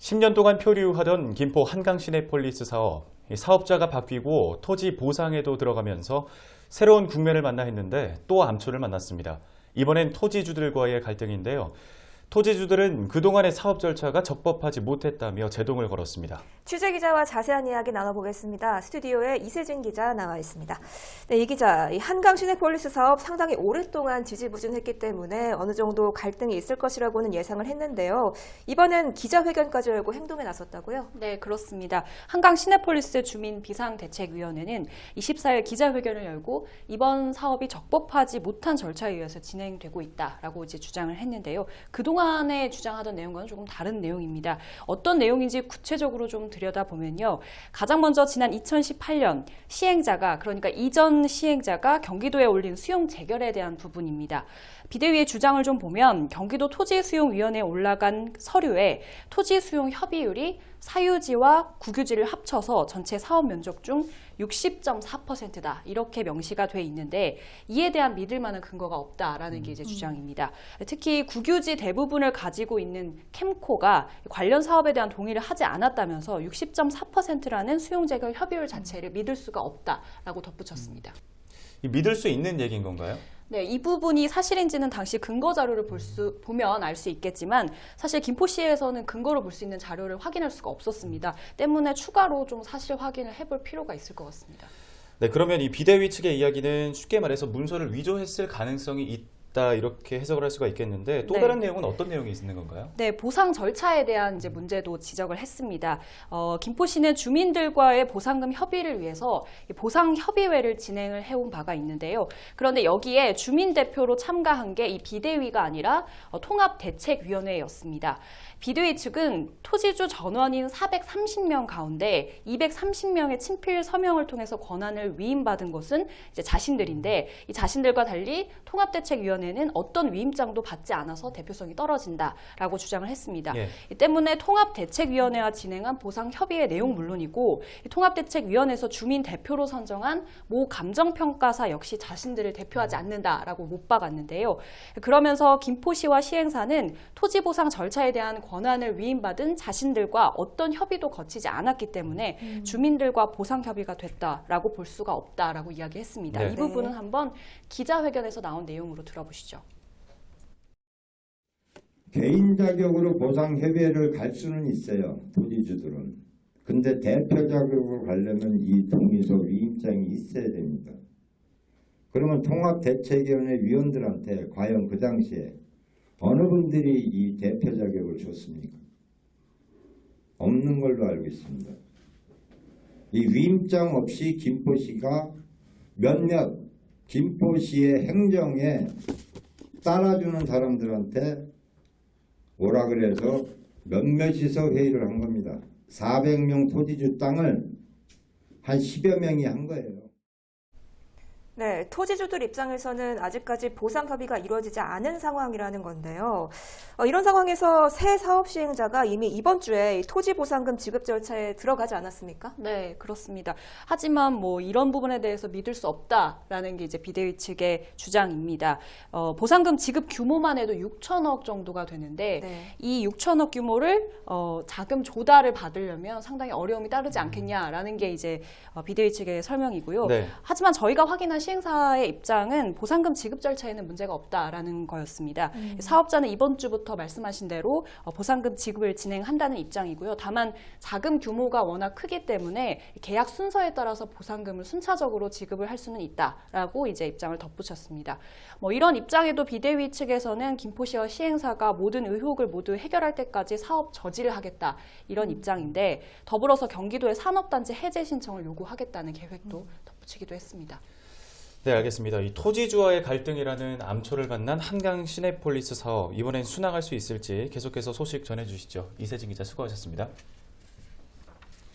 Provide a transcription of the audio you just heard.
10년 동안 표류하던 김포 한강 시내폴리스 사업, 사업자가 바뀌고 토지 보상에도 들어가면서 새로운 국면을 만나 했는데 또 암초를 만났습니다. 이번엔 토지주들과의 갈등인데요. 토지주들은 그동안의 사업 절차가 적법하지 못했다며 제동을 걸었습니다. 취재기자와 자세한 이야기 나눠보겠습니다. 스튜디오에 이세진 기자 나와 있습니다. 네, 이 기자, 이 한강 시내폴리스 사업 상당히 오랫동안 지지부진했기 때문에 어느 정도 갈등이 있을 것이라고는 예상을 했는데요. 이번엔 기자회견까지 열고 행동에 나섰다고요? 네, 그렇습니다. 한강 시내폴리스 주민 비상대책위원회는 24일 기자회견을 열고 이번 사업이 적법하지 못한 절차에 의해서 진행되고 있다라고 이제 주장을 했는데요. 그동안에 주장하던 내용과는 조금 다른 내용입니다. 어떤 내용인지 구체적으로 좀 들여다보면요. 가장 먼저 지난 2018년 시행자가, 그러니까 이전 시행자가 경기도에 올린 수용 재결에 대한 부분입니다. 비대위의 주장을 좀 보면 경기도 토지수용위원회에 올라간 서류에 토지수용 협의율이 사유지와 국유지를 합쳐서 전체 사업 면적 중 60.4%다. 이렇게 명시가 돼 있는데 이에 대한 믿을 만한 근거가 없다라는 게 이제 주장입니다. 특히 국유지 대부분을 가지고 있는 캠코가 관련 사업에 대한 동의를 하지 않았다면서 60.4%라는 수용재결 협의율 자체를 믿을 수가 없다라고 덧붙였습니다. 믿을 수 있는 얘기인 건가요? 네, 이 부분이 사실인지는 당시 근거 자료를 보면 알 수 있겠지만 사실 김포시에서는 근거로 볼 수 있는 자료를 확인할 수가 없었습니다. 때문에 추가로 좀 사실 확인을 해볼 필요가 있을 것 같습니다. 네, 그러면 이 비대위 측의 이야기는 쉽게 말해서 문서를 위조했을 가능성이 있다 이렇게 해석을 할 수가 있겠는데 또 다른 내용은 어떤 내용이 있는 건가요? 네, 보상 절차에 대한 이제 문제도 지적을 했습니다. 김포시는 주민들과의 보상금 협의를 위해서 보상 협의회를 진행을 해온 바가 있는데요. 그런데 여기에 주민 대표로 참가한 게 이 비대위가 아니라 통합대책위원회였습니다. 비대위 측은 토지주 전원인 430명 가운데 230명의 친필 서명을 통해서 권한을 위임받은 것은 이제 자신들인데 이 자신들과 달리 통합대책위원회는 어떤 위임장도 받지 않아서 대표성이 떨어진다라고 주장을 했습니다. 이 때문에 통합대책위원회와 진행한 보상협의회 내용 물론이고 이 통합대책위원회에서 주민 대표로 선정한 모 감정평가사 역시 자신들을 대표하지 않는다라고 못 박았는데요. 그러면서 김포시와 시행사는 토지보상 절차에 대한 권한을 위임받은 자신들과 어떤 협의도 거치지 않았기 때문에 주민들과 보상 협의가 됐다라고 볼 수가 없다라고 이야기했습니다. 네. 이 부분은 한번 기자회견에서 나온 내용으로 들어보시죠. 개인 자격으로 보상 협의회를 갈 수는 있어요. 토지주들은. 근데 대표 자격으로 가려면 이 동의서 위임장이 있어야 됩니다. 그러면 통합대책위원회 위원들한테 과연 그 당시에 어느 분들이 이 대표 자격을 줬습니까? 없는 걸로 알고 있습니다. 이 위임장 없이 김포시가 몇몇 김포시의 행정에 따라주는 사람들한테 오라 그래서 몇몇이서 회의를 한 겁니다. 400명 토지주 땅을 한 10여 명이 한 거예요. 네, 토지주들 입장에서는 아직까지 보상 협의가 이루어지지 않은 상황이라는 건데요. 이런 상황에서 새 사업 시행자가 이미 이번 주에 토지 보상금 지급 절차에 들어가지 않았습니까? 네, 그렇습니다. 하지만 뭐 이런 부분에 대해서 믿을 수 없다라는 게 이제 비대위 측의 주장입니다. 보상금 지급 규모만 해도 6천억 정도가 되는데 이 6천억 규모를 자금 조달을 받으려면 상당히 어려움이 따르지 않겠냐라는 게 이제 비대위 측의 설명이고요. 하지만 저희가 확인한 시행사의 입장은 보상금 지급 절차에는 문제가 없다라는 거였습니다. 사업자는 이번 주부터 말씀하신 대로 보상금 지급을 진행한다는 입장이고요. 다만 자금 규모가 워낙 크기 때문에 계약 순서에 따라서 보상금을 순차적으로 지급을 할 수는 있다라고 이제 입장을 덧붙였습니다. 뭐 이런 입장에도 비대위 측에서는 김포시와 시행사가 모든 의혹을 모두 해결할 때까지 사업 저지를 하겠다 이런 입장인데 더불어서 경기도의 산업단지 해제 신청을 요구하겠다는 계획도 덧붙이기도 했습니다. 네, 알겠습니다. 이 토지주와의 갈등이라는 암초를 만난 한강 시내폴리스 사업, 이번엔 순항할 수 있을지 계속해서 소식 전해주시죠. 이세진 기자 수고하셨습니다.